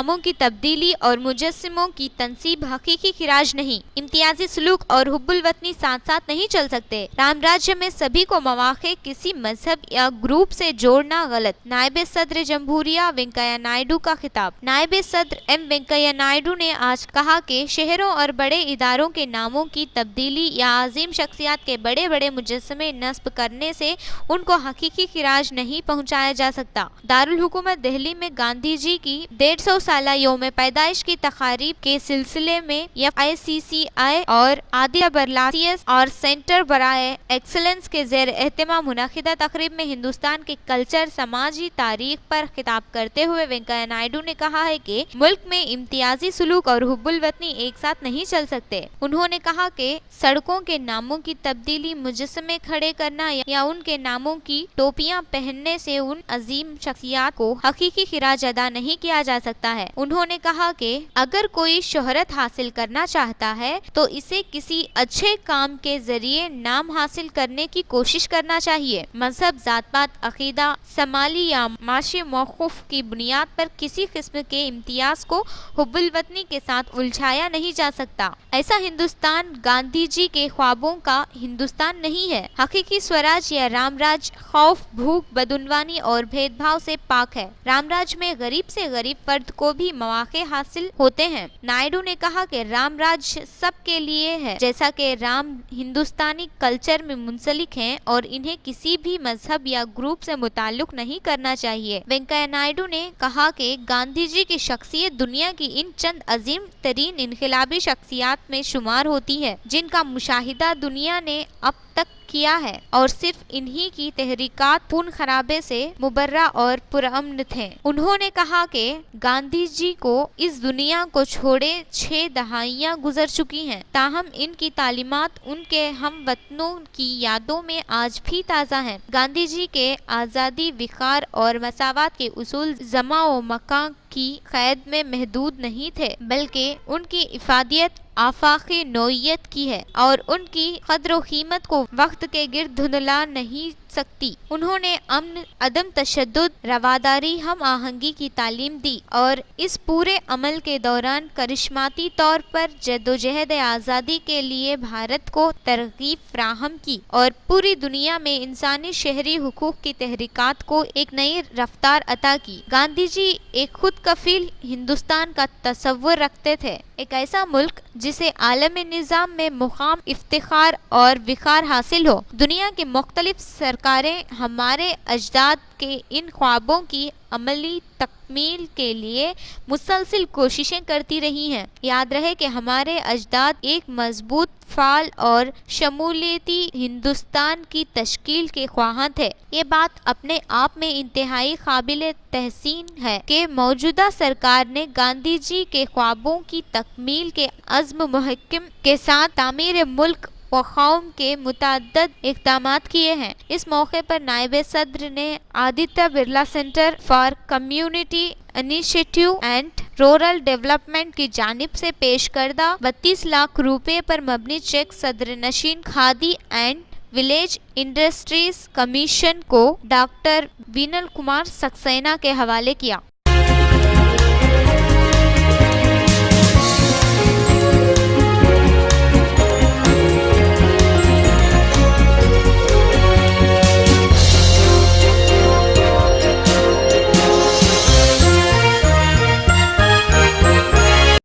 ناموں کی تبدیلی اور مجسموں کی تنصیب حقیقی خراج نہیں۔ امتیازی سلوک اور حب الوطنی ساتھ ساتھ نہیں چل سکتے۔ رام راجیہ میں سبھی کو مواقع کسی مذہب یا گروپ سے جوڑنا غلط۔ نائب صدر جمہوریہ وینکیا نائیڈو کا خطاب۔ نائب صدر ایم وینکیا نائیڈو نے آج کہا کہ شہروں اور بڑے اداروں کے ناموں کی تبدیلی یا عظیم شخصیات کے بڑے بڑے مجسمے نصب کرنے سے ان کو حقیقی خراج نہیں پہنچایا جا سکتا۔ دارالحکومت دہلی میں گاندھی جی کی 150 سالہ یوم پیدائش کی تقاریب کے سلسلے میں FICCI اور آدتیہ برلا CS اور سینٹر برائے ایکسلنس کے زیر اہتمام منعقدہ تقریب میں ہندوستان کے کلچر، سماجی تاریخ پر خطاب کرتے ہوئے وینکیا نائیڈو نے کہا ہے کہ ملک میں امتیازی سلوک اور حب الوطنی ایک ساتھ نہیں چل سکتے۔ انہوں نے کہا کہ سڑکوں کے ناموں کی تبدیلی، مجسمے کھڑے کرنا یا ان کے ناموں کی ٹوپیاں پہننے سے ان عظیم شخصیات کو حقیقی خراج ادا نہیں کیا جا سکتا ہے۔ انہوں نے کہا کہ اگر کوئی شہرت حاصل کرنا چاہتا ہے تو اسے کسی اچھے کام کے ذریعے نام حاصل کرنے کی کوشش کرنا چاہیے۔ مذہب، ذات پات، عقیدہ، سماجی یا معاشی موقف کی بنیاد پر کسی قسم کے امتیاز کو حب الوطنی کے ساتھ الجھایا نہیں جا سکتا۔ ایسا ہندوستان گاندھی جی کے خوابوں کا ہندوستان نہیں ہے۔ حقیقی سوراج یا رام راج خوف، بھوک، بدعنوانی اور بھید بھاؤ سے پاک ہے۔ رام راج میں غریب سے غریب فرد کو بھی مواقع حاصل ہوتے ہیں۔ نائیڈو نے کہا کہ رام راج سب کے لیے ہے، جیسا کہ رام ہندوستانی کلچر میں منسلک ہیں اور انہیں کسی بھی مذہب یا گروپ سے متعلق نہیں کرنا چاہیے۔ وینکیا نائیڈو نے کہا کہ گاندھی جی کی شخصیت دنیا کی ان چند عظیم ترین انقلابی شخصیات میں شمار ہوتی ہے جن کا مشاہدہ دنیا نے اب تک کیا ہے، اور صرف انہی کی تحریکات خون خرابے سے مبرہ اور پرامن تھے۔ انہوں نے کہا کہ گاندھی جی کو اس دنیا کو چھوڑے 6 دہائیاں گزر چکی ہیں، تاہم ان کی تعلیمات ان کے ہم وطنوں کی یادوں میں آج بھی تازہ ہیں۔ گاندھی جی کے آزادی، وقار اور مساوات کے اصول زمان و مکان کی قید میں محدود نہیں تھے، بلکہ ان کی افادیت آفاقی نوعیت کی ہے اور ان کی قدر و قیمت کو وقت کے گرد دھندلا نہیں سکتی۔ انہوں نے امن، عدم تشدد، رواداری، ہم آہنگی کی تعلیم دی اور اس پورے عمل کے دوران کرشماتی طور پر جدوجہد آزادی کے لیے بھارت کو ترغیب فراہم کی اور پوری دنیا میں انسانی شہری حقوق کی تحریکات کو ایک نئی رفتار عطا کی۔ گاندھی جی ایک خود کفیل ہندوستان کا تصور رکھتے تھے، ایک ایسا ملک جسے عالمی نظام میں مقام، افتخار اور وقار حاصل ہو۔ دنیا کی مختلف سرکاریں ہمارے اجداد کے ان خوابوں کی عملی تکمیل کے لیے مسلسل کوششیں کرتی رہی ہیں۔ یاد رہے کہ ہمارے اجداد ایک مضبوط، فعال اور شمولیتی ہندوستان کی تشکیل کے خواہاں تھے۔ یہ بات اپنے آپ میں انتہائی قابل تحسین ہے کہ موجودہ سرکار نے گاندھی جی کے خوابوں کی تکمیل کے عزم محکم کے ساتھ تعمیر ملک و قوم کے متعدد اقدامات کیے ہیں۔ اس موقع پر نائب صدر نے Aditya Birla centre for community initiative and rural development کی جانب سے پیش کردہ 32 لاکھ روپے پر مبنی چیک صدر نشین khadi and village industries commission کو ڈاکٹر وینل کمار سکسینہ کے حوالے کیا۔